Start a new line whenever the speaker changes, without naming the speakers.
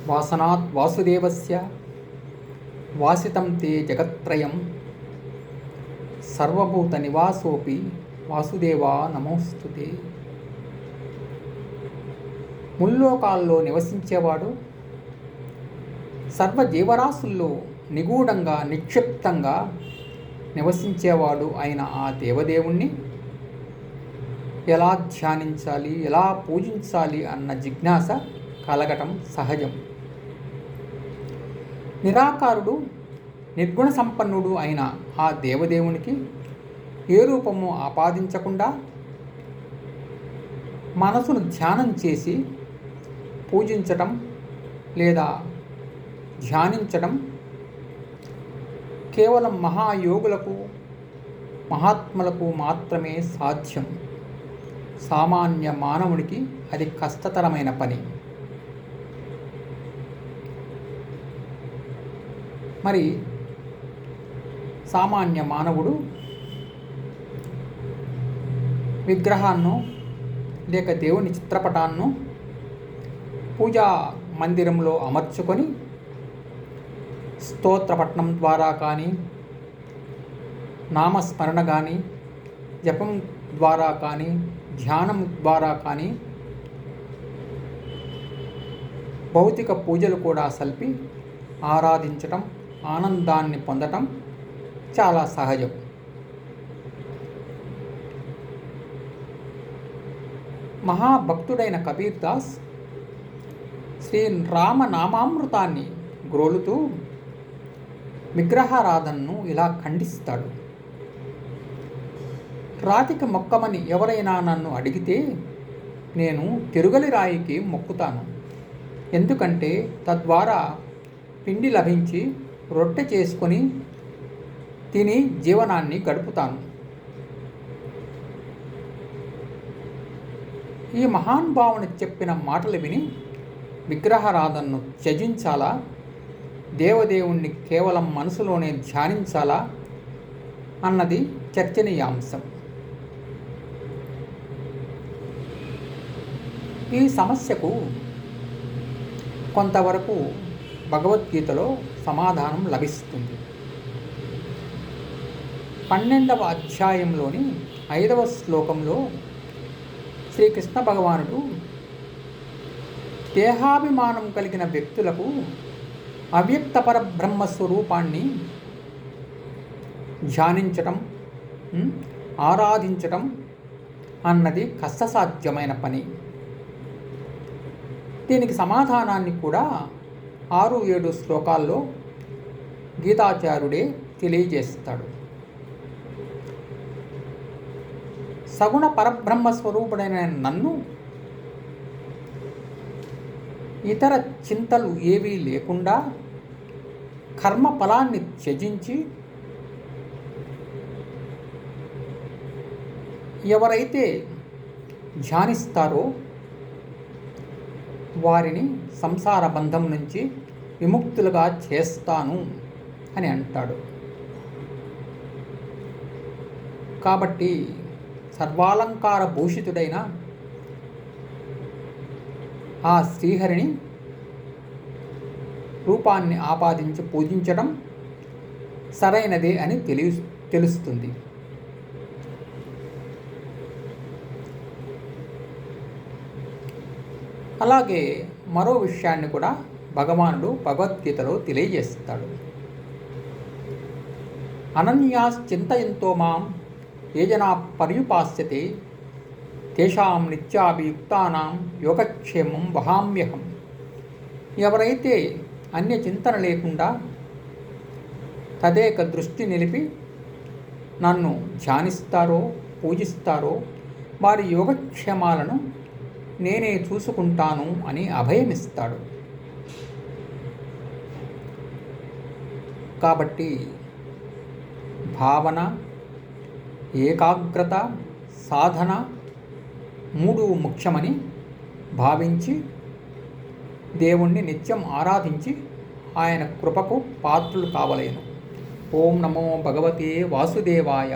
వాసనాత్ వాసుదేవస్య వాసితం తే జగత్రయం సర్వభూత నివాసోపి వాసుదేవా నమోస్తుతే. ముల్లోకాల్లో నివసించేవాడు, సర్వజీవరాశుల్లో నిగూఢంగా నిక్షిప్తంగా నివసించేవాడు అయిన ఆ దేవదేవుణ్ణి ఎలా ధ్యానించాలి, ఎలా పూజించాలి అన్న జిజ్ఞాస కలగటం సహజం. నిరాకారుడు, నిర్గుణ సంపన్నుడు అయిన ఆ దేవదేవునికి ఏ రూపము ఆపాదించకుండా మనసును ధ్యానం చేసి పూజించటం లేదా ధ్యానించటం కేవలం మహాయోగులకు, మహాత్ములకు మాత్రమే సాధ్యం. సామాన్య మానవుడికి అది కష్టతరమైన పని. మరి సామాన్య మానవుడు విగ్రహాన్నో లేక దేవుని చిత్రపటాన్నో పూజా మందిరంలో అమర్చుకొని స్తోత్రపట్నం ద్వారా కానీ, నామస్మరణ కానీ, జపం ద్వారా కానీ, ధ్యానం ద్వారా కానీ భౌతిక పూజలు కూడా సల్పి ఆరాధించటం, ఆనందాన్ని పొందటం చాలా సహజం. మహాభక్తుడైన కబీర్ దాస్ శ్రీ రామనామామృతాన్ని గ్రోలుతూ విగ్రహారాధనను ఇలా ఖండిస్తాడు. రాతికి మొక్కమని ఎవరైనా నన్ను అడిగితే నేను తిరుగలి రాయికి మొక్కుతాను. ఎందుకంటే తద్వారా పిండి లభించి రొట్టె చేసుకొని తిని జీవనాన్ని గడుపుతాను. ఈ మహానుభావుని చెప్పిన మాటలు విని విగ్రహారాధనను త్యజించాలా, దేవదేవుణ్ణి కేవలం మనసులోనే ధ్యానించాలా అన్నది చర్చనీయాంశం. ఈ సమస్యకు కొంతవరకు భగవద్గీతలో సమాధానం లభిస్తుంది. 12వ అధ్యాయంలోని 5వ శ్లోకంలో శ్రీకృష్ణ భగవానుడు దేహాభిమానం కలిగిన వ్యక్తులకు అవ్యక్త పరబ్రహ్మ స్వరూపాన్ని ధ్యానించటం, ఆరాధించటం అన్నది కష్టసాధ్యమైన పని. దీనికి సమాధానాన్ని కూడా 6-7 శ్లోకాల్లో గీతాచార్యుడే తెలియజేస్తాడు. సగుణ పరబ్రహ్మ స్వరూపుడైన నన్ను ఇతర చింతలు ఏవీ లేకుండా కర్మ ఫలాన్ని త్యజించి ఎవరైతే ధ్యానిస్తారో వారిని సంసార బంధం నుంచి విముక్తులుగా చేస్తాను అని అంటాడు. కాబట్టి సర్వాలంకార భూషితుడైన ఆ శ్రీహరిని రూపాన్ని ఆపాదించి పూజించడం సరైనదే అని తెలుస్తుంది. అలాగే మరో విషయాన్ని కూడా భగవానుడు భగవద్గీతలో తెలియజేస్తాడు. అనన్యాశ్చింతయంతో మాం ఏ జనా పర్యుపాస్యతే తేషాం నిత్యాభియుక్తానాం యోగక్షేమం వహామ్యహం. ఎవరైతే అన్య చింతన లేకుండా తదేక దృష్టి నిలిపి నన్ను ధ్యానిస్తారో, పూజిస్తారో వారి యోగక్షేమాలను నేనే చూసుకుంటాను అని అభయమిస్తాడు. కాబట్టి భావన, ఏకాగ్రత, సాధన 3 ముఖ్యమని భావించి దేవుణ్ణి నిత్యం ఆరాధించి ఆయన కృపకు పాత్రులు కావలేను. ఓం నమో భగవతే వాసుదేవాయ.